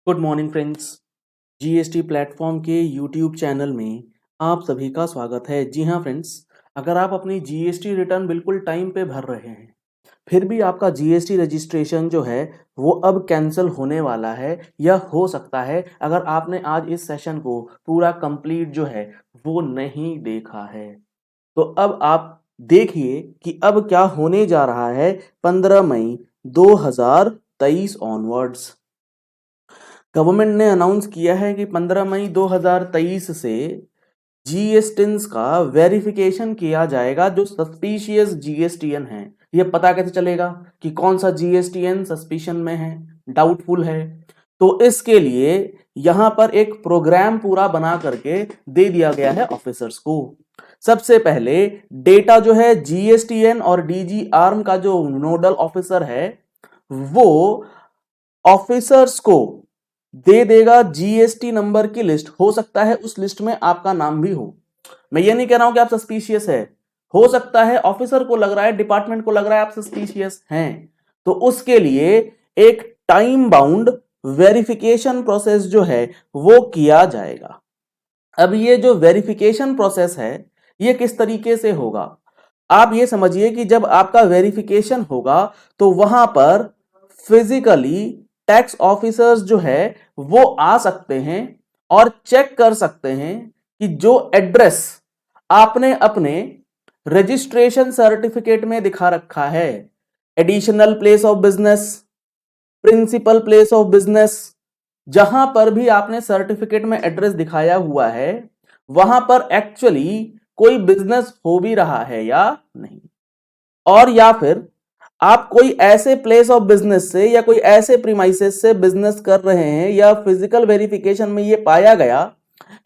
Good morning friends. GST platform के YouTube channel में आप सभी का स्वागत है। जी हाँ फ्रेंड्स, अगर आप अपनी जीएसटी रिटर्न बिल्कुल टाइम पे भर रहे हैं, फिर भी आपका जीएसटी रजिस्ट्रेशन जो है वो अब कैंसिल होने वाला है या हो सकता है अगर आपने आज इस सेशन को पूरा कंप्लीट जो है वो नहीं देखा है। तो अब आप देखिए कि अब क्या होने जा रहा है 15 मई 2023 ऑनवर्ड्स। गवर्नमेंट ने अनाउंस किया है कि 15 मई 2023 से जीएसटिन्स का वेरिफिकेशन किया जाएगा जो सस्पिशियस जीएसटीएन है। ये पता कैसे चलेगा कि कौन सा जीएसटीएन सस्पिशन में है, डाउटफुल है? तो इसके लिए यहां पर एक प्रोग्राम पूरा बना करके दे दिया गया है ऑफिसर्स को। सबसे पहले डेटा जो है जीएसटीएन और डीजी आर्म का जो नोडल ऑफिसर है वो ऑफिसर्स को दे देगा जीएसटी नंबर की लिस्ट। हो सकता है उस लिस्ट में आपका नाम भी हो। मैं ये नहीं कह रहा हूं कि आप सस्पिशियस है, हो सकता है ऑफिसर को लग रहा है, डिपार्टमेंट को लग रहा है आप सस्पिशियस हैं, तो उसके लिए एक टाइम बाउंड वेरिफिकेशन प्रोसेस जो है वो किया जाएगा। अब ये जो वेरिफिकेशन प्रोसेस है ये किस तरीके से होगा, आप ये समझिए कि जब आपका वेरिफिकेशन होगा तो वहां पर फिजिकली टैक्स ऑफिसर्स जो है वो आ सकते हैं और चेक कर सकते हैं कि जो एड्रेस आपने अपने रजिस्ट्रेशन सर्टिफिकेट में दिखा रखा है, additional place of business, principal place of business, जहां पर भी आपने सर्टिफिकेट में एड्रेस दिखाया हुआ है वहां पर एक्चुअली कोई बिजनेस हो भी रहा है या नहीं। और या फिर आप कोई ऐसे प्लेस ऑफ बिजनेस से या कोई ऐसे प्रीमाइसेस से बिजनेस कर रहे हैं या फिजिकल वेरिफिकेशन में ये पाया गया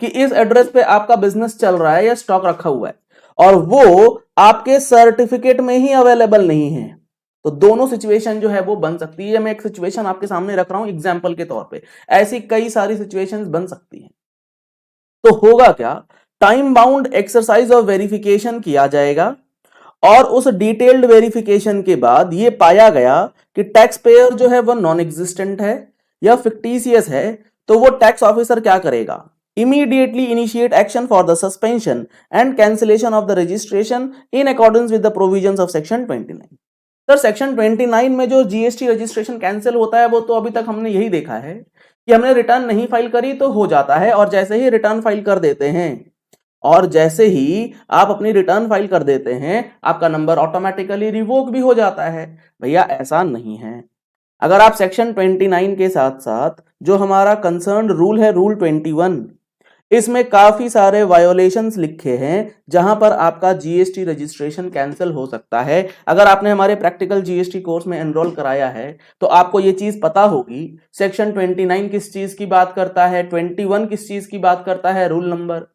कि इस एड्रेस पे आपका बिजनेस चल रहा है या स्टॉक रखा हुआ है और वो आपके सर्टिफिकेट में ही अवेलेबल नहीं है, तो दोनों सिचुएशन जो है वो बन सकती है। मैं एक सिचुएशन आपके सामने रख रहा हूं एग्जाम्पल के तौर पे, ऐसी कई सारी सिचुएशंस बन सकती हैं। तो होगा क्या, time bound exercise of verification किया जाएगा और उस डिटेल्ड वेरिफिकेशन के बाद ये पाया गया कि टैक्स पेयर जो है वो नॉन एग्जिस्टेंट है या फिक्टिशियस है, तो वो टैक्स ऑफिसर क्या करेगा, immediately initiate action for the suspension and cancellation of the registration in accordance with the provisions of section 29। Sir section 29 में जो जीएसटी रजिस्ट्रेशन कैंसिल होता है वो तो अभी तक हमने यही देखा है कि हमने रिटर्न नहीं फाइल करी तो हो जाता है, और जैसे ही रिटर्न फाइल कर देते हैं और जैसे ही आप अपनी रिटर्न फाइल कर देते हैं आपका नंबर ऑटोमेटिकली रिवोक भी हो जाता है। भैया ऐसा नहीं है। अगर आप सेक्शन 29 के साथ साथ जो हमारा कंसर्न रूल है रूल 21, इसमें काफी सारे वायोलेशंस लिखे हैं जहां पर आपका जीएसटी रजिस्ट्रेशन कैंसिल हो सकता है। अगर आपने हमारे प्रैक्टिकल जीएसटी कोर्स में एनरोल कराया है तो आपको ये चीज पता होगी सेक्शन 29 किस चीज की बात करता है, 21 किस चीज की बात करता है, रूल नंबर,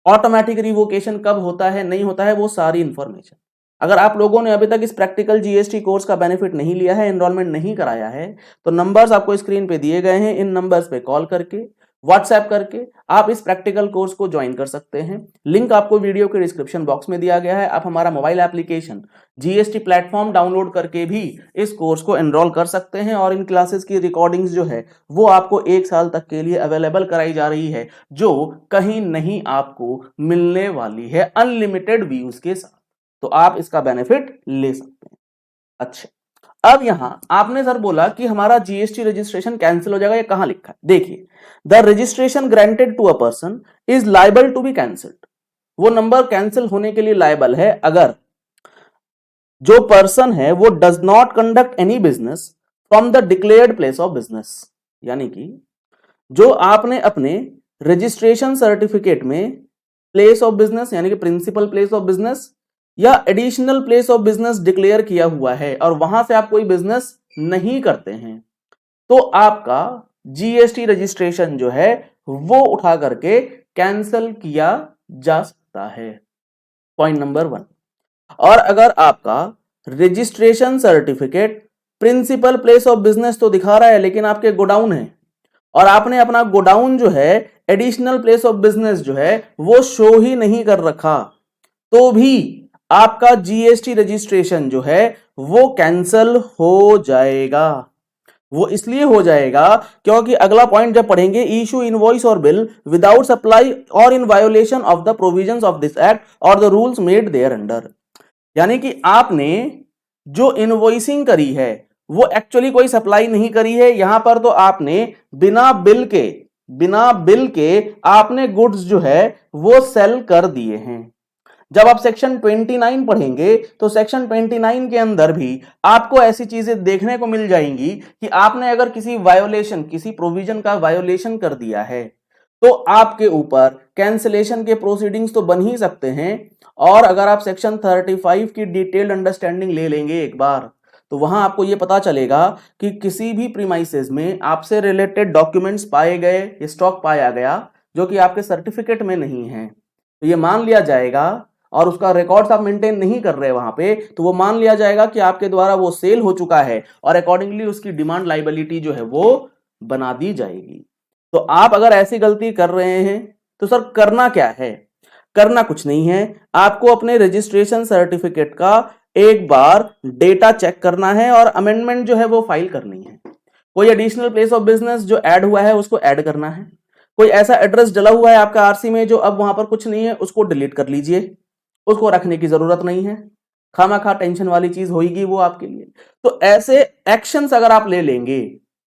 ऑटोमेटिक रिवोकेशन कब होता है नहीं होता है, वो सारी इंफॉर्मेशन। अगर आप लोगों ने अभी तक इस प्रैक्टिकल जीएसटी कोर्स का बेनिफिट नहीं लिया है, एनरोलमेंट नहीं कराया है, तो नंबर्स आपको स्क्रीन पे दिए गए हैं, इन नंबर्स पे कॉल करके व्हाट्सएप करके आप इस प्रैक्टिकल कोर्स को ज्वाइन कर सकते हैं। लिंक आपको वीडियो के डिस्क्रिप्शन बॉक्स में दिया गया है। आप हमारा mobile application GST platform download करके भी इस कोर्स को एनरोल कर सकते हैं और इन क्लासेस की रिकॉर्डिंग्स जो है वो आपको 1 साल तक के लिए अवेलेबल कराई जा रही है, जो कहीं नहीं आपको मिलने वाली है, अनलिमिटेड व्यूज के साथ। तो आप इसका बेनिफिट ले सकते हैं। अच्छा, अब यहां आपने सर बोला कि हमारा जीएसटी रजिस्ट्रेशन कैंसिल हो जाएगा, ये कहां लिखा है? देखिए, the registration granted to a person is liable to be cancelled. वो नंबर कैंसिल होने के लिए लायबल है अगर जो पर्सन है वो does not conduct any business from the declared place of business. यानी कि जो आपने अपने रजिस्ट्रेशन सर्टिफिकेट में प्लेस ऑफ बिजनेस यानी कि प्रिंसिपल प्लेस ऑफ बिजनेस या additional place of business declare किया हुआ है और वहां से आप कोई बिजनेस नहीं करते हैं, तो आपका जीएसटी रजिस्ट्रेशन जो है वो उठा करके कैंसिल किया जा सकता है। Point number 1। और अगर आपका registration certificate principal place of business तो दिखा रहा है लेकिन आपके गोडाउन है और आपने अपना गोडाउन जो है एडिशनल प्लेस ऑफ बिजनेस जो है वो शो ही नहीं कर रखा, तो भी आपका जीएसटी रजिस्ट्रेशन जो है वो कैंसल हो जाएगा। वो इसलिए हो जाएगा क्योंकि अगला पॉइंट जब पढ़ेंगे, इशू इनवॉइस और बिल विदाउट सप्लाई और in violation of the provisions of this act और the rules made thereunder. यानी कि आपने जो इनवॉइसिंग करी है वो एक्चुअली कोई सप्लाई नहीं करी है, यहां पर तो आपने बिना बिल के आपने गुड्स जो है वो सेल कर दिए हैं। जब आप सेक्शन 29 पढ़ेंगे तो सेक्शन 29 के अंदर भी आपको ऐसी चीजें देखने को मिल जाएंगी कि आपने अगर किसी प्रोविजन का वायोलेशन कर दिया है तो आपके ऊपर कैंसिलेशन के प्रोसीडिंग्स तो बन ही सकते हैं। और अगर आप सेक्शन 35 की डिटेल्ड अंडरस्टैंडिंग ले लेंगे एक बार, तो वहां आपको यह पता चलेगा कि किसी भी प्रीमाइसेस में आपसे रिलेटेड डॉक्यूमेंट्स पाए गए, स्टॉक पाया गया जो कि आपके सर्टिफिकेट में नहीं है, तो ये मान लिया जाएगा, और उसका रिकॉर्ड्स आप मेंटेन नहीं कर रहे वहां पे, तो वो मान लिया जाएगा कि आपके द्वारा वो सेल हो चुका है और अकॉर्डिंगली उसकी डिमांड लायबिलिटी जो है वो बना दी जाएगी। तो आप अगर ऐसी गलती कर रहे हैं तो सर करना क्या है? करना कुछ नहीं है, आपको अपने रजिस्ट्रेशन सर्टिफिकेट का एक बार डेटा चेक करना है और अमेंडमेंट जो है वो फाइल करनी है। कोई एडिशनल प्लेस ऑफ बिजनेस जो ऐड हुआ है उसको ऐड करना है। कोई ऐसा एड्रेस डला हुआ है आपका आरसी में जो अब वहां पर कुछ नहीं है, उसको डिलीट कर लीजिए, उसको रखने की जरूरत नहीं है, खामा टेंशन वाली चीज होगी वो आपके लिए। तो ऐसे एक्शंस अगर आप ले लेंगे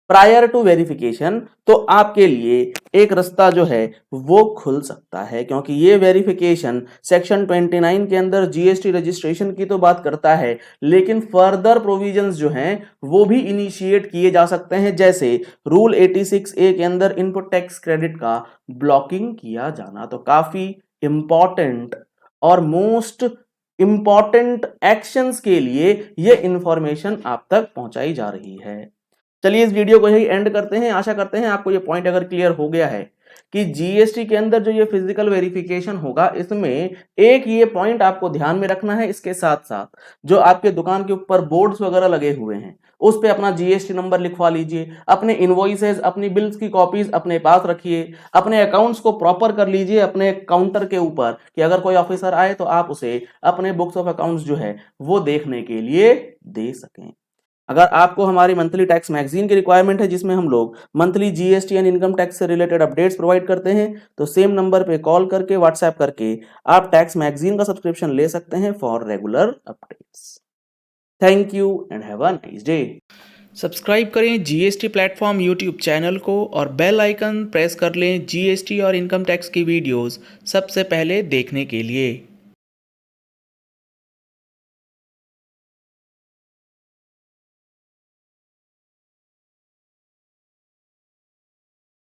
प्रायर टू वेरिफिकेशन तो आपके लिए एक रास्ता जो है वो खुल सकता है, क्योंकि ये वेरिफिकेशन सेक्शन 29 के अंदर जीएसटी रजिस्ट्रेशन की तो बात करता है, लेकिन फर्दर प्रोविजंस जो हैं वो भी इनिशिएट किए जा सकते हैं, जैसे रूल 86A के अंदर इनपुट टैक्स क्रेडिट का ब्लॉकिंग किया जाना। तो काफी इंपॉर्टेंट और मोस्ट इंपॉर्टेंट एक्शंस के लिए ये इंफॉर्मेशन आप तक पहुंचाई जा रही है। चलिए इस वीडियो को यही एंड करते हैं। आशा करते हैं आपको ये पॉइंट अगर क्लियर हो गया है कि जीएसटी के अंदर जो ये फिजिकल वेरिफिकेशन होगा, इसमें एक ये पॉइंट आपको ध्यान में रखना है। इसके साथ साथ जो आपके दुकान के ऊपर बोर्ड्स वगैरह लगे हुए हैं उस पे अपना जीएसटी नंबर लिखवा लीजिए, अपने इनवॉइसेस, अपनी बिल्स की कॉपीज अपने पास रखिए, अपने अकाउंट्स को प्रॉपर कर लीजिए अपने काउंटर के ऊपर कि अगर कोई ऑफिसर आए तो आप उसे अपने बुक्स ऑफ अकाउंट्स जो है वो देखने के लिए दे सकें। अगर आपको हमारी मंथली टैक्स मैगजीन की रिक्वायरमेंट है जिसमें हम लोग monthly GST and income tax से रिलेटेड अपडेट्स प्रोवाइड करते हैं, तो सेम नंबर पे कॉल करके व्हाट्सएप करके आप टैक्स मैगजीन का सब्सक्रिप्शन ले सकते हैं for regular updates. Thank you and have a nice day. Subscribe करें जीएसटी प्लेटफॉर्म यूट्यूब चैनल को और बेल आइकन प्रेस कर लें जीएसटी और इनकम टैक्स की वीडियोस सबसे पहले देखने के लिए।